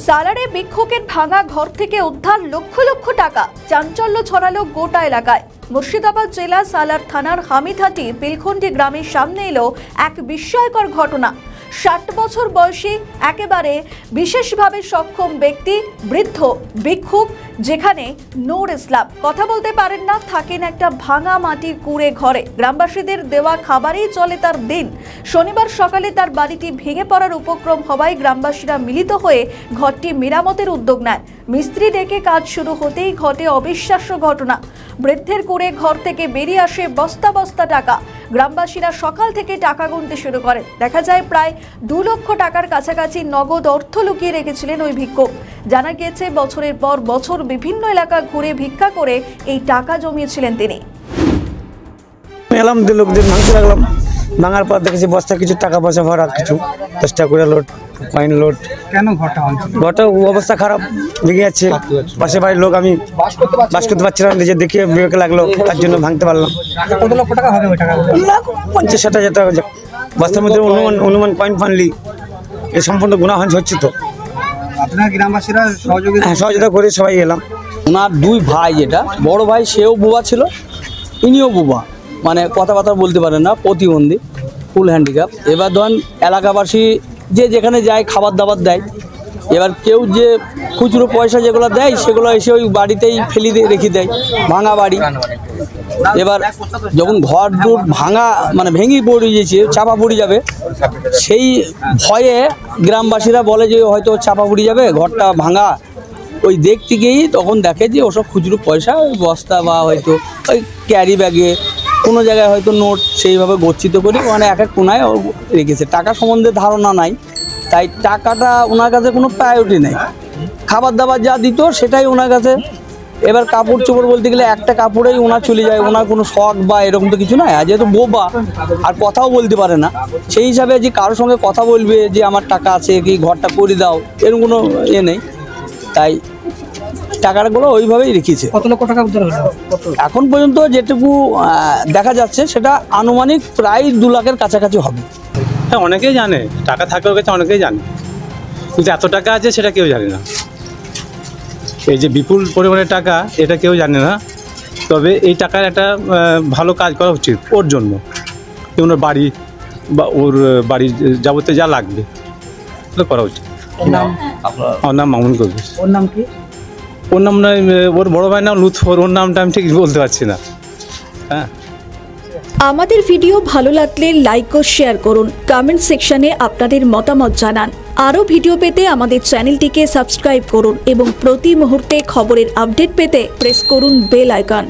সালারে বিক্ষোভের ভাঙা ঘর থেকে উদ্ধার লক্ষ লক্ষ টাকা, চাঞ্চল্য ছড়ালো গোটা এলাকায়। মুর্শিদাবাদ জেলা সালার থানার হামিদহাটি বিলখন্ডি গ্রামের সামনে এলো এক বিস্ময়কর ঘটনা। 60 বছর বয়সী একেবারে বিশেষভাবে সক্ষম ব্যক্তি, বৃদ্ধ ভিক্ষুক, যেখানে নূর ইসলাম কথা বলতে পারেন না, থাকেন একটা ভাঙা মাটির কুঁড়ে ঘরে। গ্রামবাসীদের দেওয়া খাবারেই চলে তার দিন। শনিবার সকালে তার বাড়িটি ভেঙে পড়ার উপক্রম হওয়ায় গ্রামবাসীরা মিলিত হয়ে ঘরটি মেরামতের উদ্যোগ নেয়। মিস্ত্রি ডেকে কাজ শুরু হতেই ঘটে অবিশ্বাস্য ঘটনা। বৃদ্ধের কুঁড়ে ঘর থেকে বেরিয়ে আসে বস্তা বস্তা টাকা। গ্রামবাসীরা সকাল থেকে টাকা গুনতে শুরু করেন। দেখা যায় প্রায় 2 লক্ষ টাকার কাছাকাছি নগদ অর্থ লুকিয়ে রেখেছিলেন ওই ভিক্ষুক। জানা গিয়েছে বছরের পর বছর বিভিন্ন এলাকা ঘুরে ভিক্ষা করে এই টাকা জমিয়েছিলেন তিনি। এলাম, লোকদের ভাঙতে লাগলাম। ভাঙার পর দেখেছি বস্তা কিছু টাকা পয়সা ভরা, কিছু 10 টাকা করে লোড, কয়েন লোড। কেন ঘরটা অবস্থা খারাপ, ভেঙে যাচ্ছে। পাশে বাড়ির লোক, আমি বাস করতে পারছিলাম, নিজে দেখে বিবেকে লাগলো, তার জন্য ভাঙতে পারলাম। কত লক্ষ টাকা হবে ওই টাকা? 50-60 হাজার টাকা। বস্তার মধ্যে অনুমান কয়েন ফানলি, এ সম্পূর্ণ গুণা হচ্ছে তো। আপনার গ্রামবাসীরা সহযোগিতা করে সবাই এলাম। ওনার 2 ভাই, যেটা বড় ভাই সেও বুবা ছিল, ইনিও বুবা, মানে কথাবার্তা বলতে পারেন না, প্রতিবন্ধী, ফুল হ্যান্ডিক্যাপ। এবার ধরেন এলাকাবাসী যে যেখানে যায় খাবার দাবার দেয়। এবার কেউ যে খুচরো পয়সা যেগুলো দেয় সেগুলো এসে ওই বাড়িতেই ফেলি দিয়ে রেখে দেয়, ভাঙা বাড়ি। এবার যখন ঘর দূর ভাঙা মানে ভেঙে পড়ে গিয়েছে, চাপা পড়ে যাবে, সেই ভয়ে গ্রামবাসীরা বলে যে হয়তো চাপা পড়ে যাবে, ঘরটা ভাঙা। ওই দেখতে গিয়েই তখন দেখে যে ওসব খুচরো পয়সা ওই বস্তা বা হয়তো ওই ক্যারি ব্যাগে কোনো জায়গায় হয়তো নোট সেইভাবে গচ্ছিত করে মানে এক এক কোনায় রেখেছে। টাকা সম্বন্ধে ধারণা নাই, তাই টাকাটা ওনার কাছে কোনো প্রায়োরিটি নেই। খাবার দাবার যা দিত সেটাই ওনার কাছে। এবার কাপড় চোপড় বলতে গেলে একটা কাপড়েই ওনার চলে যায়, ওনার কোনো শখ বা এরকম তো কিছু নাই। আর যেহেতু বোবা আর কথাও বলতে পারে না, সেই হিসাবে যে কারোর সঙ্গে কথা বলবে যে আমার টাকা আছে কি ঘরটা করে দাও, এরকম কোনো নেই। তাই টাকাগুলো ওইভাবেই রেখেছে। কত লক্ষ টাকা উদ্ধার হলো এখন পর্যন্ত যেটুকু দেখা যাচ্ছে সেটা আনুমানিক প্রায় 2 লাখের কাছাকাছি হবে। হ্যাঁ, অনেকেই জানে, টাকা থাকে ওর কাছে, অনেকেই জানে, কিন্তু এত টাকা আছে সেটা কেউ জানে না। এই যে বিপুল পরিমাণে টাকা, এটা কেউ জানে না। তবে এই টাকার একটা ভালো কাজ করা উচিত ওর জন্য, ওর বাড়ি বা ওর বাড়ির যাবতীয় যা লাগবে করা উচিত। আমার নাম মামুন কবির। ওর নাম কি? ওর নাম নয়, ওর বড় ভাই নাম লুৎফর, ওর নামটা আমি ঠিক বলতে পারছি না। হ্যাঁ, আমাদের ভিডিও ভালো লাগলে লাইক ও শেয়ার করুন, কমেন্ট সেকশনে আপনাদের মতামত জানান। আরও ভিডিও পেতে আমাদের চ্যানেলটিকে সাবস্ক্রাইব করুন এবং প্রতি মুহূর্তে খবরের আপডেট পেতে প্রেস করুন বেল আইকন।